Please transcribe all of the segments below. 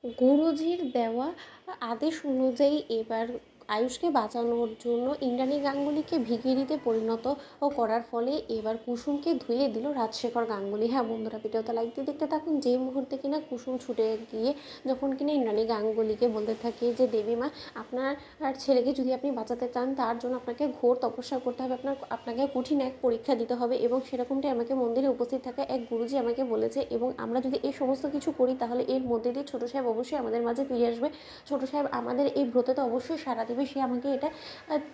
গুরুজির দেওয়া আদেশ অনুযায়ী এবার আয়ুষকে বাঁচানোর জন্য ইন্দ্রাণী গাঙ্গুলিকে ভিখিরিতে পরিণত করার ফলে এবার কুসুমকে ধুয়ে দিল রাজশেখর গাঙ্গুলি। হ্যাঁ বন্ধুরা, ভিডিওতে লাইক দিয়ে দেখতে থাকুন। যে মুহূর্তে কিনা কুসুম ছুটে গিয়ে যখন কিনা ইন্দ্রাণী গাঙ্গুলিকে বলতে থাকে যে দেবীমা, আপনার ছেলেকে যদি আপনি বাঁচাতে চান তার জন্য আপনাকে ঘোর তপস্যা করতে হবে, আপনাকে কঠিন এক পরীক্ষা দিতে হবে এবং সেরকমটাই আমাকে মন্দিরে উপস্থিত থাকা এক গুরুজি আমাকে বলেছে এবং আমরা যদি এই সমস্ত কিছু করি তাহলে এর মধ্যে দিয়ে ছোটো সাহেব অবশ্যই আমাদের মাঝে ফিরে আসবে। ছোটো সাহেব আমাদের এই ব্রতে অবশ্যই সাড়া দেবে, সে আমাকে এটা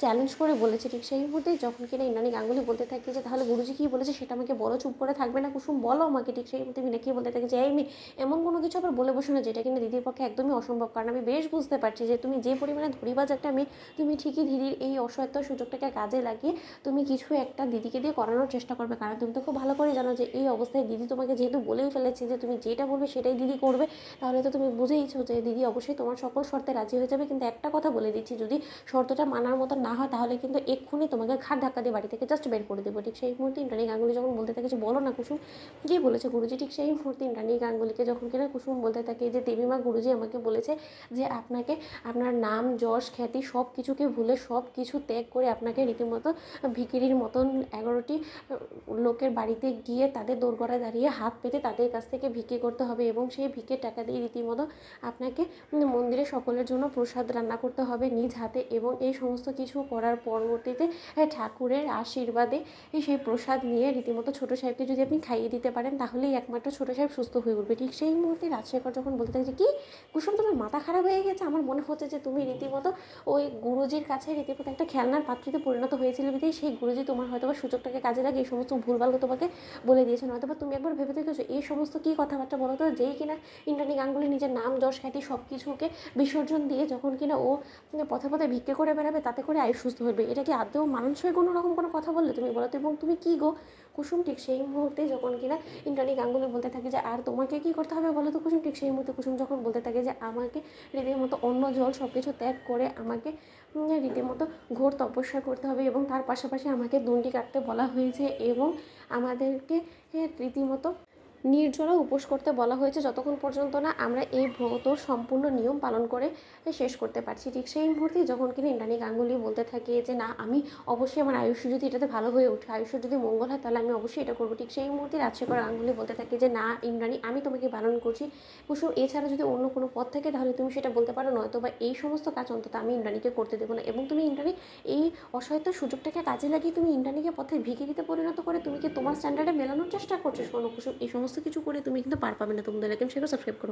চ্যালেঞ্জ করে বলেছে। ঠিক সেই মুহূর্তেই যখন কিনা ইন্দ্রাণী গাঙ্গুলি বলতে থাকে যে তাহলে গুরুজি কী বলেছে সেটা আমাকে বলো, চুপ করে থাকবে না কুসুম, বলো আমাকে। ঠিক সেই মুহূর্তে মিনাক্ষী বলতে থাকে যে এই মেয়ে, এমন কোনো কিছু আবার বলে বসো না যেটা কিনা দিদির পক্ষে একদমই অসম্ভব, কারণ আমি বেশ বুঝতে পারছি যে তুমি যে পরিমাণে ধরিবাজ একটা মেয়ে, তুমি ঠিকই দিদির এই অসহায়ত্ব সুযোগটাকে কাজে লাগিয়ে তুমি কিছু একটা দিদিকে দিয়ে করানোর চেষ্টা করবে, কারণ তুমি তো খুব ভালো করে জানো যে এই অবস্থায় দিদি তোমাকে যেহেতু বলেই ফেলেছে যে তুমি যেটা বলবে সেটাই দিদি করবে, তাহলে তো তুমি বুঝেইছো যে দিদি অবশ্যই তোমার সকল শর্তে রাজি হয়ে যাবে। কিন্তু একটা কথা বলে দিচ্ছি, যদি শর্তটা মানার মতো না হয় তাহলে কিন্তু এক্ষুনি তোমাকে ঘাট ধাক্কা দিয়ে বাড়ি থেকে জাস্ট বের করে দেবো। ঠিক সেই মুহূর্তে ইন্দ্রাণী গাঙ্গুলি যখন বলতে থাকে যে বলো না কুসুম, কী বলেছে গুরুজি। ঠিক সেই মুহূর্তে ইন্দ্রাণী গাঙ্গুলিকে যখন কিনা কুসুম বলতে থাকে যে দেবীমা, গুরুজি আমাকে বলেছে যে আপনাকে আপনার নাম যশ খ্যাতি সব কিছুকে ভুলে সব কিছু ত্যাগ করে আপনাকে রীতিমতো ভিখিরির মতন 11টি লোকের বাড়িতে গিয়ে তাদের দোরগোড়ায় দাঁড়িয়ে হাত পেতে তাদের কাছ থেকে ভিক্ষে করতে হবে এবং সেই ভিক্ষের টাকা দিয়ে রীতিমতো আপনাকে মন্দিরে সকলের জন্য প্রসাদ রান্না করতে হবে নিজ হাতে এবং এই সমস্ত কিছু করার পরবর্তীতে ঠাকুরের আশীর্বাদে সেই প্রসাদ নিয়ে রীতিমতো ছোটো সাহেবকে যদি আপনি খাইয়ে দিতে পারেন তাহলেই একমাত্র ছোটো সাহেব সুস্থ হয়ে উঠবে। ঠিক সেই মুহূর্তে রাজশেখর যখন বলতে থাকে যে কি কুসুম, তোমার মাথা খারাপ হয়ে গেছে, আমার মনে হচ্ছে যে তুমি রীতিমতো ওই গুরুজির কাছে রীতিমতো একটা খেলনার পাত্রীতে পরিণত হয়েছিল বিধায় সেই গুরুজি তোমার হয়তো বা সুযোগটাকে কাজে লাগে এই সমস্ত ভুলভাল তোমাকে বলে দিয়েছেন। হয়তো বা তুমি একবার ভেবে দেখেছো এই সমস্ত কী কথাবার্তা বলো তো, যেই কিনা ইন্দ্রাণী গাঙ্গুলি নিজের নাম যশ খ্যাতি সব কিছুকে বিসর্জন দিয়ে যখন কিনা ও পথে পথে ভিক্ষে করে বেড়াবে তাতে করে আয়ুষ সুস্থ হবে, এটা কি আদৌ মানুষের কোনো রকম কোনো কথা বললে তুমি বলো তো? এবং তুমি কী গো কুসুম। ঠিক সেই মুহূর্তে যখন কিনা ইন্দ্রাণী গাঙ্গুলি বলতে থাকে যে আর তোমাকে কী করতে হবে বলো তো কুসুম। ঠিক সেই মুহূর্তে কুসুম যখন বলতে থাকে যে আমাকে রীতিমতো অন্ন জল সব কিছু ত্যাগ করে আমাকে রীতিমতো ঘোর তপস্যা করতে হবে এবং তার পাশাপাশি আমাকে দণ্ডি কাটতে বলা হয়েছে এবং আমাদেরকে রীতিমতো নির্জলা উপোস করতে বলা হয়েছে যতক্ষণ পর্যন্ত না আমরা এই ব্রতর সম্পূর্ণ নিয়ম পালন করে শেষ করতে পারছি। ঠিক সেই মুহূর্তে যখন কিনা ইন্দ্রাণী গাঙ্গুলি বলতে থাকে যে না, আমি অবশ্যই আমার আয়ুষ যদি এটাতে ভালো হয়ে ওঠে, আয়ুষের যদি মঙ্গল হয় তাহলে আমি অবশ্যই এটা করবো। ঠিক সেই মুহূর্তে রাজশেখর গাঙ্গুলি বলতে থাকে যে না ইন্দ্রাণী, আমি তোমাকে বারণ করছি কুসুম, এছাড়া যদি অন্য কোনো পথ থাকে তাহলে তুমি সেটা বলতে পারো, নয়তো বা এই সমস্ত কাজ অন্তত আমি ইন্দ্রাণীকে করতে দেবো না। এবং তুমি ইন্দ্রাণী এই অসহায়তার সুযোগটাকে কাজে লাগিয়ে তুমি ইন্দ্রাণীকে পথে ভিখিরিতে পরিণত করে তুমি কি তোমার স্ট্যান্ডার্ডে মেলানোর চেষ্টা করছো? শোনো কুসুম, এই সমস্ত কিছু করে তুমি কিন্তু পার পাবে না। তোমাদের একদম সেটা সাবস্ক্রাইব করো।